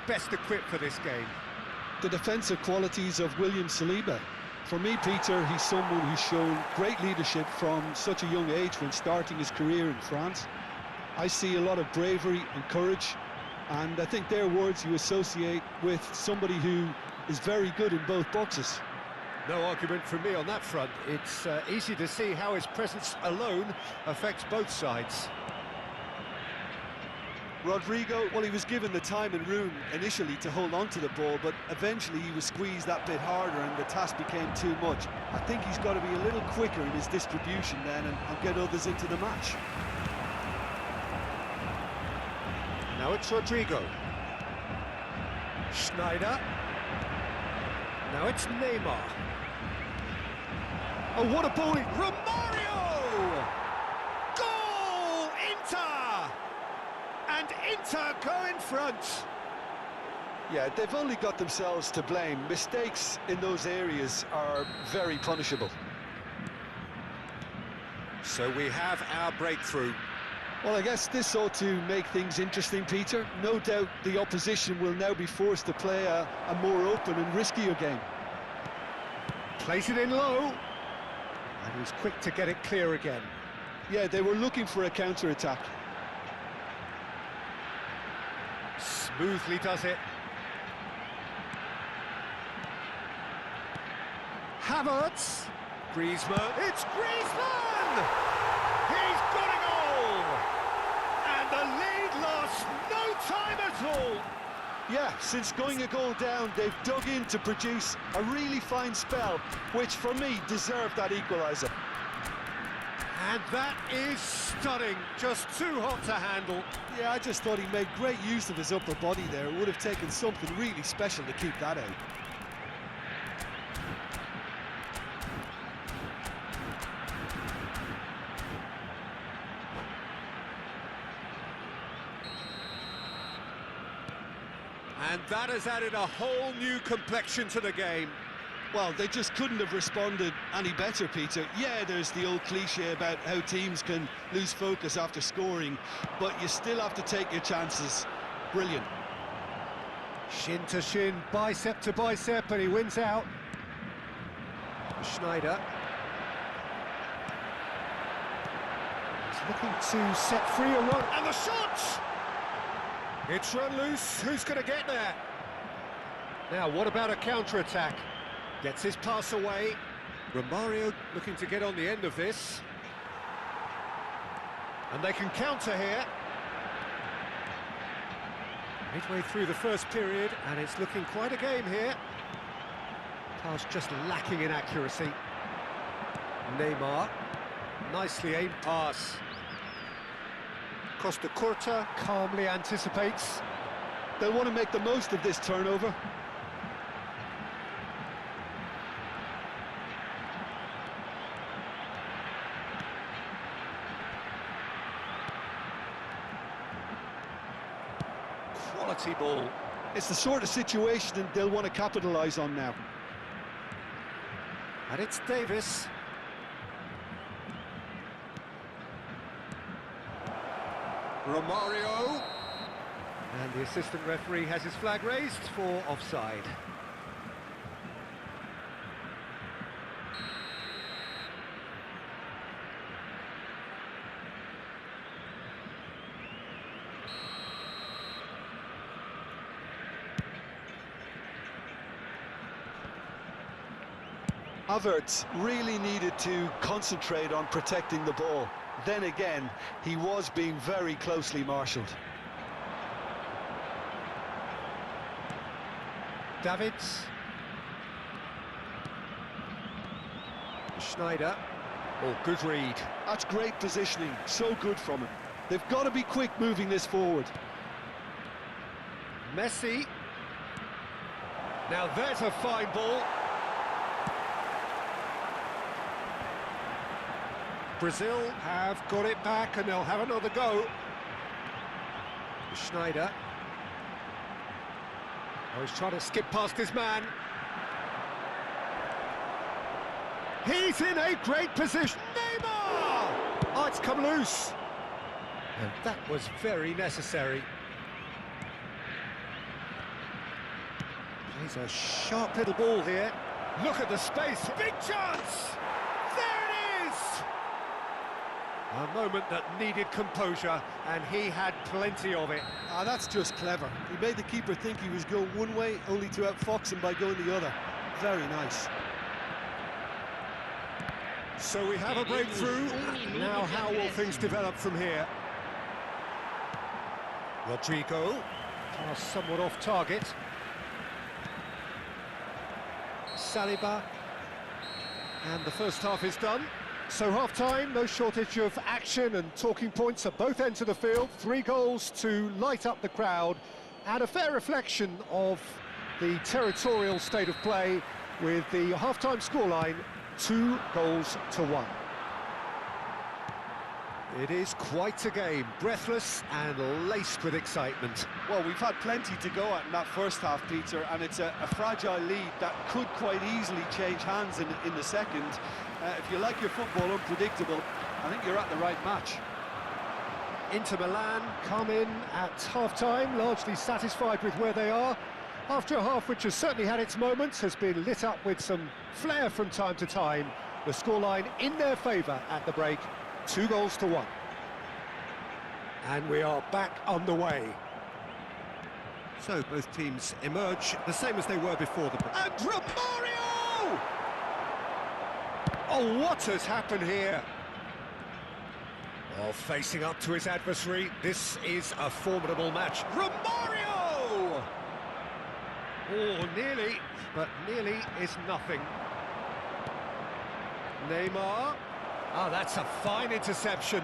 best equipped for this game? The defensive qualities of William Saliba. For me, Peter, he's someone who's shown great leadership from such a young age when starting his career in France. I see a lot of bravery and courage, and I think they're words you associate with somebody who is very good in both boxes. No argument from me on that front. It's easy to see how his presence alone affects both sides. Rodrigo, well, he was given the time and room initially to hold on to the ball, but eventually he was squeezed that bit harder and the task became too much. I think he's got to be a little quicker in his distribution then and get others into the match. Now it's Rodrigo. Schneider. Now it's Neymar. Oh, what a ball! Romario! Goal! Inter! And Inter go in front. Yeah, they've only got themselves to blame. Mistakes in those areas are very punishable. So we have our breakthrough. Well, I guess this ought to make things interesting, Peter. No doubt the opposition will now be forced to play a more open and riskier game. Plays it in low. And he's quick to get it clear again. Yeah, they were looking for a counter-attack. Smoothly does it. Havertz. Griezmann. It's Griezmann! He's got a goal! And the lead lost no time at all. Yeah, since going a goal down, they've dug in to produce a really fine spell, which for me deserved that equaliser. And that is stunning, just too hot to handle. Yeah, I just thought he made great use of his upper body there. It would have taken something really special to keep that out. And that has added a whole new complexion to the game. Well, they just couldn't have responded any better, Peter. Yeah, there's the old cliche about how teams can lose focus after scoring, but you still have to take your chances. Brilliant. Shin to shin, bicep to bicep, and he wins out. Schneider. He's looking to set free a run, and the shot! It's run loose, who's going to get there? Now, what about a counter-attack? Gets his pass away. Romario looking to get on the end of this. And they can counter here. Midway through the first period, and it's looking quite a game here. Pass just lacking in accuracy. Neymar. Nicely aimed pass. Costa Curta calmly anticipates. They'll want to make the most of this turnover. Quality ball. It's the sort of situation that they'll want to capitalise on now. And it's Davis. Romario. And the assistant referee has his flag raised for offside. Havertz really needed to concentrate on protecting the ball. Then again, he was being very closely marshalled. Davids. Schneider. Oh, good read. That's great positioning, so good from him. They've got to be quick moving this forward. Messi. Now there's a fine ball. Brazil have got it back and they'll have another go. Schneider. Oh, he's trying to skip past his man. He's in a great position. Neymar! Oh, it's come loose. And that was very necessary. He's a sharp little ball here. Look at the space. Big chance! There it is! A moment that needed composure, and he had plenty of it. Ah, that's just clever. He made the keeper think he was going one way, only to outfox him by going the other. Very nice. So we have a breakthrough. Now how will things develop from here? Rodrigo. Pass somewhat off target. Saliba. And the first half is done. So half-time, no shortage of action and talking points at both ends of the field. 3 goals to light up the crowd, and a fair reflection of the territorial state of play, with the half-time scoreline 2-1. It is quite a game, breathless and laced with excitement. Well, we've had plenty to go at in that first half, Peter, and it's a fragile lead that could quite easily change hands in the second. If you like your football unpredictable, I think you're at the right match. Inter Milan come in at half-time, largely satisfied with where they are. After a half which has certainly had its moments, has been lit up with some flair from time to time. The scoreline in their favour at the break, 2-1. And we are back underway. So both teams emerge the same as they were before the break. And Romario! Oh, what has happened here? Oh, facing up to his adversary, this is a formidable match. Romario! Oh, nearly, but nearly is nothing. Neymar. Ah, that's a fine interception.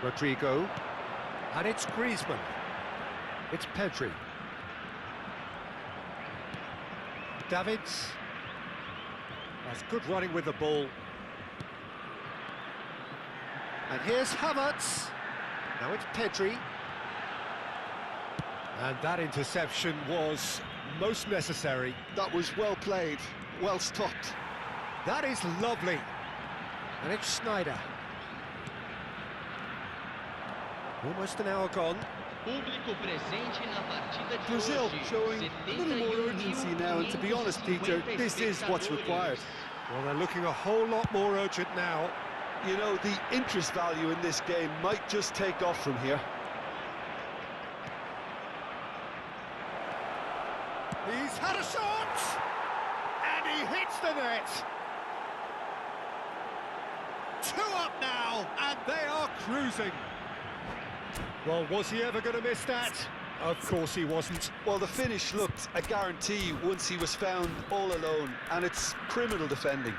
Rodrigo. And it's Griezmann. It's Pedri. Davids. That's good running with the ball. And here's Havertz. Now it's Pedri. And that interception was most necessary. That was well played, well stopped. That is lovely. And it's Sneijder. Almost an hour gone. Brazil showing a little more urgency now, and to be honest, Peter, this is what's required. Well, they're looking a whole lot more urgent now. You know, the interest value in this game might just take off from here. He's had a shot! And he hits the net! 2 up now, and they are cruising. Well, was he ever going to miss that? Of course he wasn't. Well, the finish looked a guarantee once he was found all alone, and it's criminal defending.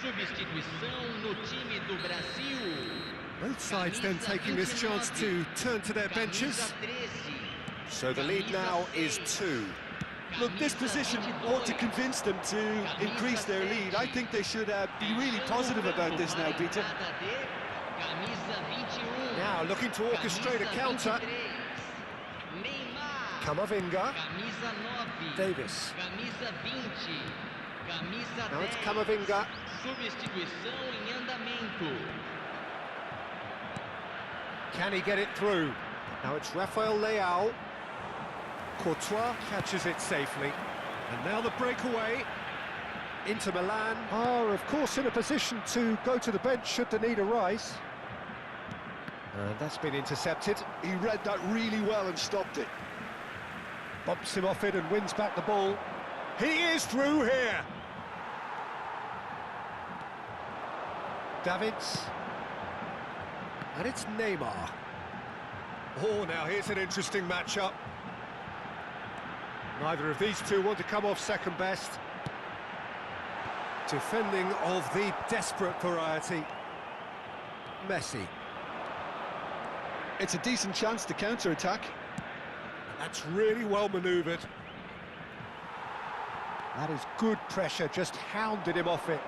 Substituição no time do Brasil. Both sides then taking this chance to turn to their benches. So the lead now is 2. Look, this position ought to convince them to increase their lead. I think they should be really positive about this now, Peter. Now looking to orchestrate a counter. Camavinga. Davis. Now it's Camavinga. Substituição em andamento. Can he get it through? Now it's Rafael Leao. Courtois catches it safely. And now the breakaway. Inter Milan are, of course, in a position to go to the bench should the need arise. And that's been intercepted. He read that really well and stopped it. Bumps him off it and wins back the ball. He is through here. Davids. And it's Neymar. Oh, now here's an interesting matchup. Neither of these two want to come off second best. Defending of the desperate variety. Messi. It's a decent chance to counter-attack. That's really well manoeuvred. That is good pressure, just hounded him off it.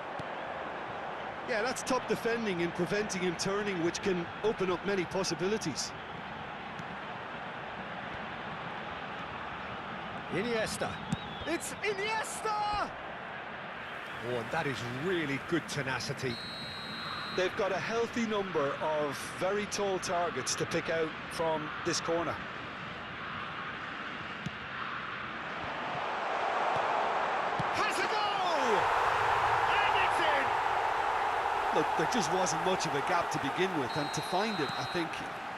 Yeah, that's top defending and preventing him turning, which can open up many possibilities. Iniesta. It's Iniesta! Oh, and that is really good tenacity. They've got a healthy number of very tall targets to pick out from this corner. Has a goal! And it's in! Look, there just wasn't much of a gap to begin with, and to find it, I think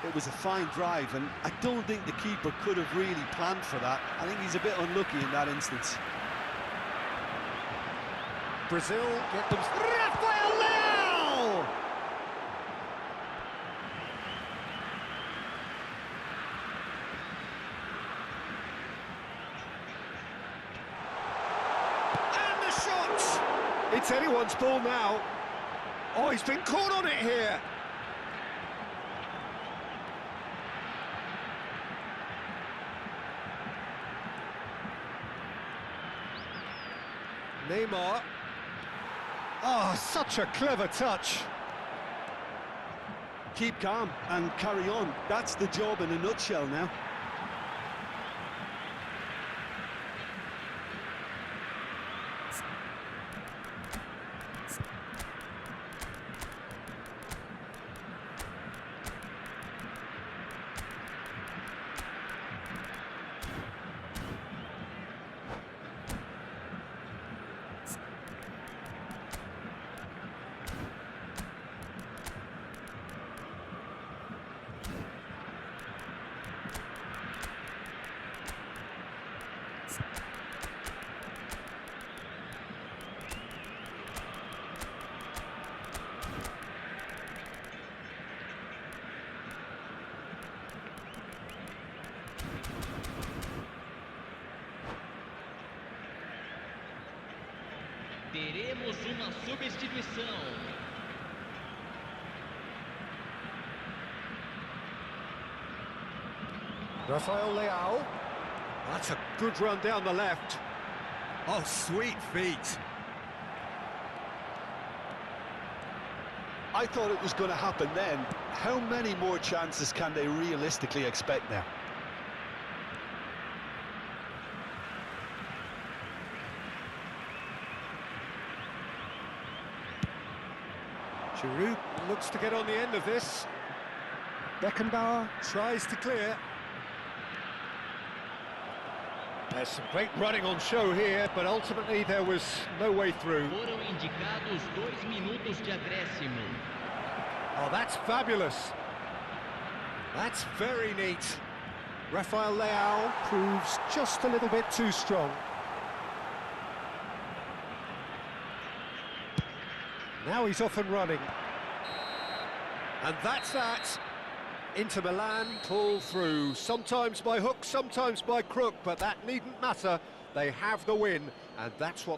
it was a fine drive, and I don't think the keeper could have really planned for that. I think he's a bit unlucky in that instance. Brazil get them... Rafael Leão! And the shot! It's anyone's ball now. Oh, he's been caught on it here. Neymar. Oh, such a clever touch. Keep calm and carry on. That's the job in a nutshell now. Teremos uma substituição. Rafael Leão. That's a good run down the left. Oh, sweet feet. I thought it was going to happen then. How many more chances can they realistically expect now? Giroud looks to get on the end of this. Beckenbauer tries to clear. There's some great running on show here, but ultimately there was no way through. Foram indicados 2 minutos de acréscimo. Oh, that's fabulous. That's very neat. Rafael Leão proves just a little bit too strong. Now he's off and running. And that's that. Inter Milan pull through, sometimes by hook, sometimes by crook, but that needn't matter. They have the win, and that's what